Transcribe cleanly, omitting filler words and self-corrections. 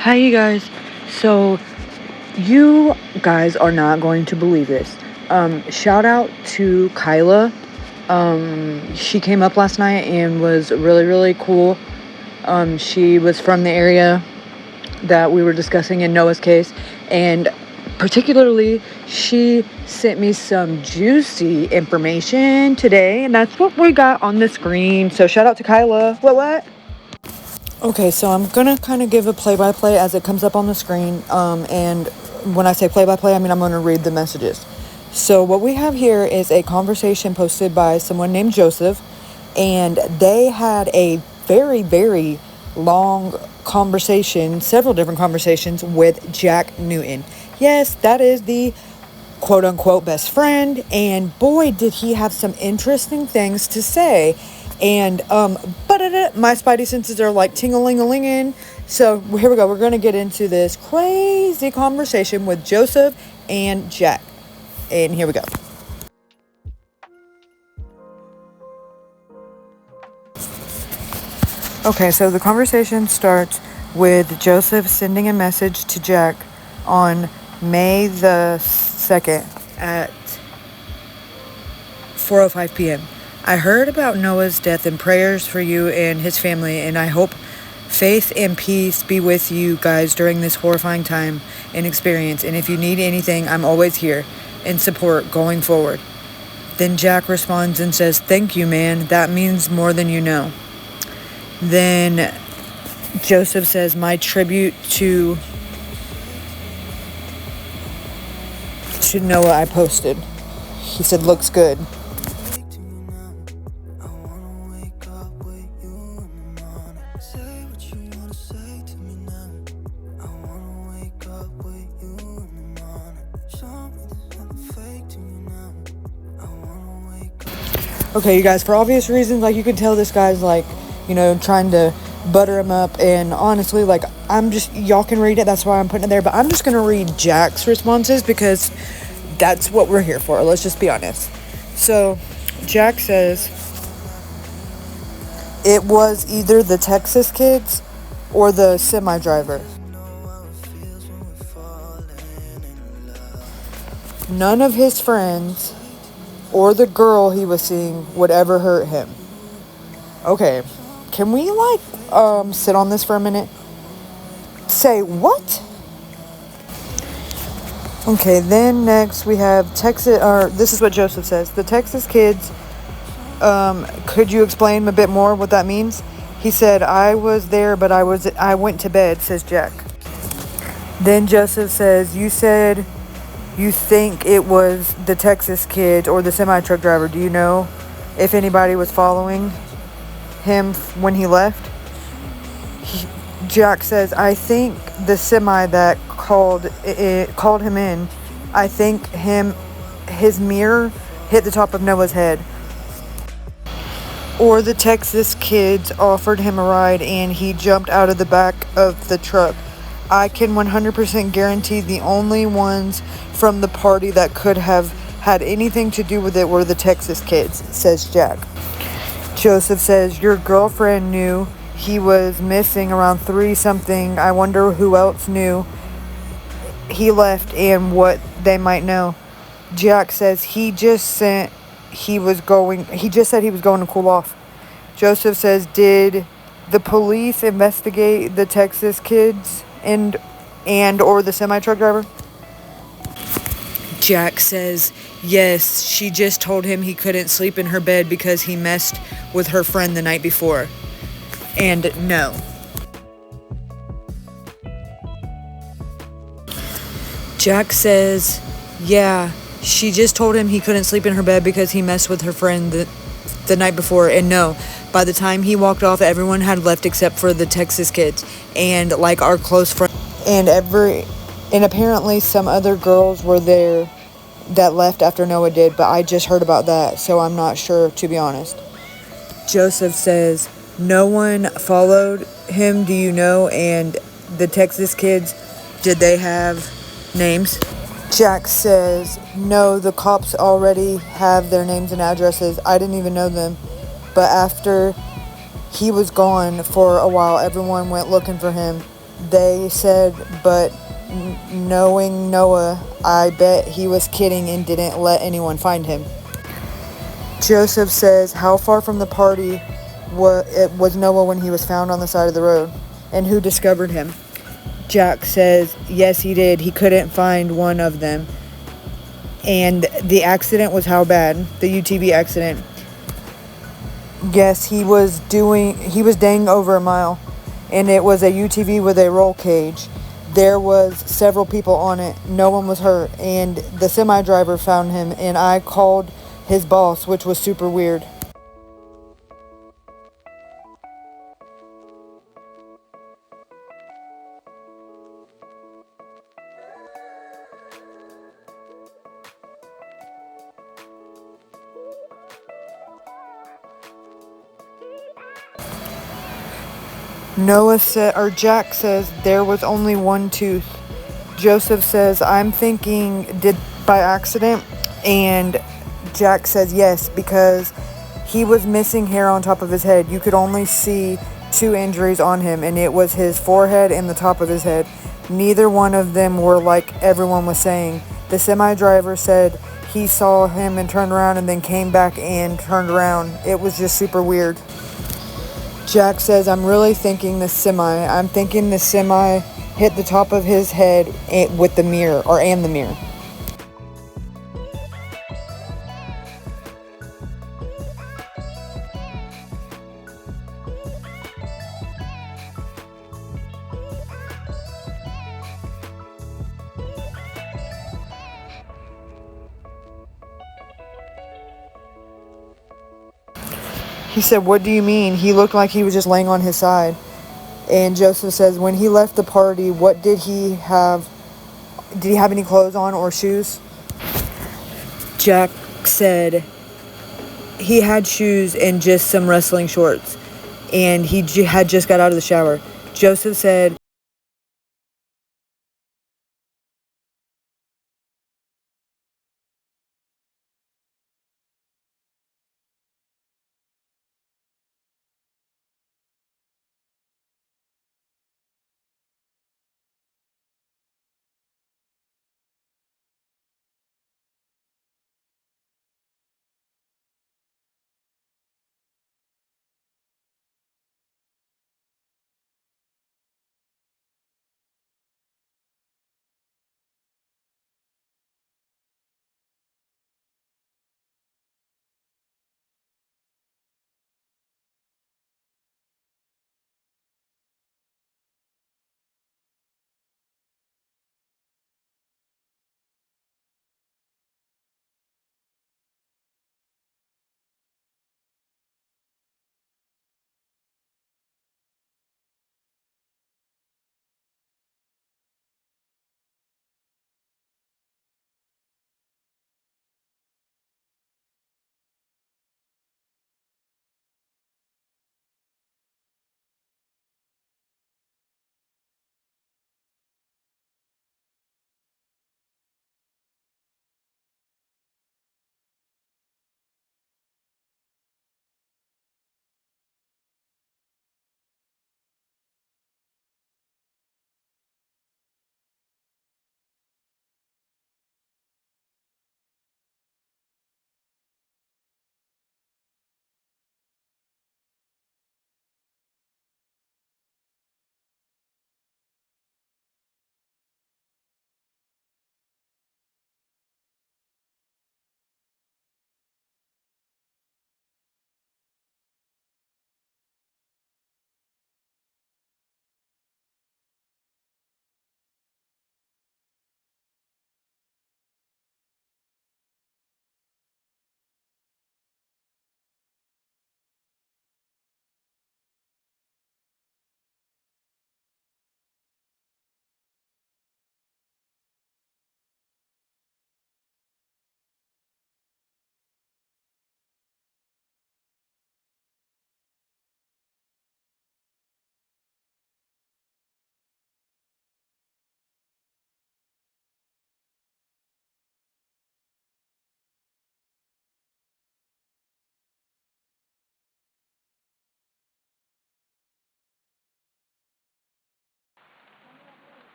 Hi, you guys. So, you guys are not going to believe this. Shout out to Kyla. She came up last night and was really, really cool. She was from the area that we were discussing in Noah's case, and particularly, she sent me some juicy information today, and that's what we got on the screen. So, shout out to Kyla. What? Okay, so I'm gonna kind of give a play-by-play as it comes up on the screen, and when I say play-by-play, I mean I'm gonna read the messages. So what we have here is a conversation posted by someone named Joseph, and they had a very, very long conversation, several different conversations with Jack Newton. Yes, that is the quote-unquote best friend, and boy, did he have some interesting things to say. And my spidey senses are like ting-a-ling-a-linging. So here we go. We're going to get into this crazy conversation with Joseph and Jack. And here we go. Okay, so the conversation starts with Joseph sending a message to Jack on May the 2nd at 4:05 p.m. I heard about Noah's death and prayers for you and his family, and I hope faith and peace be with you guys during this horrifying time and experience. And if you need anything, I'm always here in support going forward. Then Jack responds and says, "Thank you, man. That means more than you know." Then Joseph says, "My tribute to Noah I posted." He said, "Looks good." Okay, you guys, for obvious reasons, like, you can tell this guy's, like, trying to butter him up, and honestly, like, y'all can read it, that's why I'm putting it there, but I'm just gonna read Jack's responses, because that's what we're here for, let's just be honest. So, Jack says, it was either the Texas kids or the semi-driver. None of his friends or the girl he was seeing would ever hurt him. Okay, can we sit on this for a minute? Say what? Okay, then next we have Texas, or this is what Joseph says. The Texas kids, could you explain a bit more what that means? He said, I was there, but I went to bed, says Jack. Then Joseph says, you said you think it was the Texas kids or the semi-truck driver. Do you know if anybody was following him when he left? Jack says, I think the semi that called him in, I think his mirror hit the top of Noah's head. Or the Texas kids offered him a ride and he jumped out of the back of the truck. I can 100% guarantee the only ones from the party that could have had anything to do with it were the Texas kids, says Jack. Joseph says, your girlfriend knew he was missing around 3-something. I wonder who else knew he left and what they might know. Jack says he just said he was going to cool off. Joseph says, did the police investigate the Texas kids and or the semi-truck driver? Jack says, yes, she just told him he couldn't sleep in her bed because he messed with her friend the night before. And no. Jack says, yeah, she just told him he couldn't sleep in her bed because he messed with her friend the night before. And no, by the time he walked off, everyone had left except for the Texas kids and like our close friend. And apparently some other girls were there that left after Noah did, but I just heard about that, so I'm not sure, to be honest. Joseph says, no one followed him, do you know? And the Texas kids, did they have names? Jack says, no, the cops already have their names and addresses. I didn't even know them. But after he was gone for a while, everyone went looking for him. They said, but knowing Noah, I bet he was kidding and didn't let anyone find him. Joseph says, how far from the party was Noah when he was found on the side of the road? And who discovered him? Jack says, yes, he did. He couldn't find one of them. And the accident was how bad? The UTV accident. Yes, he was dang over a mile. And it was a UTV with a roll cage. There was several people on it. No one was hurt. And the semi driver found him, and I called his boss, which was super weird. Jack says there was only one tooth. Joseph says, I'm thinking, did by accident? And Jack says yes, because he was missing hair on top of his head. You could only see 2 injuries on him, and it was his forehead and the top of his head. Neither one of them were like everyone was saying. The semi driver said he saw him and turned around and then came back and turned around. It was just super weird. Jack says, I'm really thinking the semi. I'm thinking the semi hit the top of his head with the mirror, and the mirror. He said, what do you mean? He looked like he was just laying on his side. And Joseph says, when he left the party, what did he have? Did he have any clothes on or shoes? Jack said he had shoes and just some wrestling shorts. And he had just got out of the shower. Joseph said,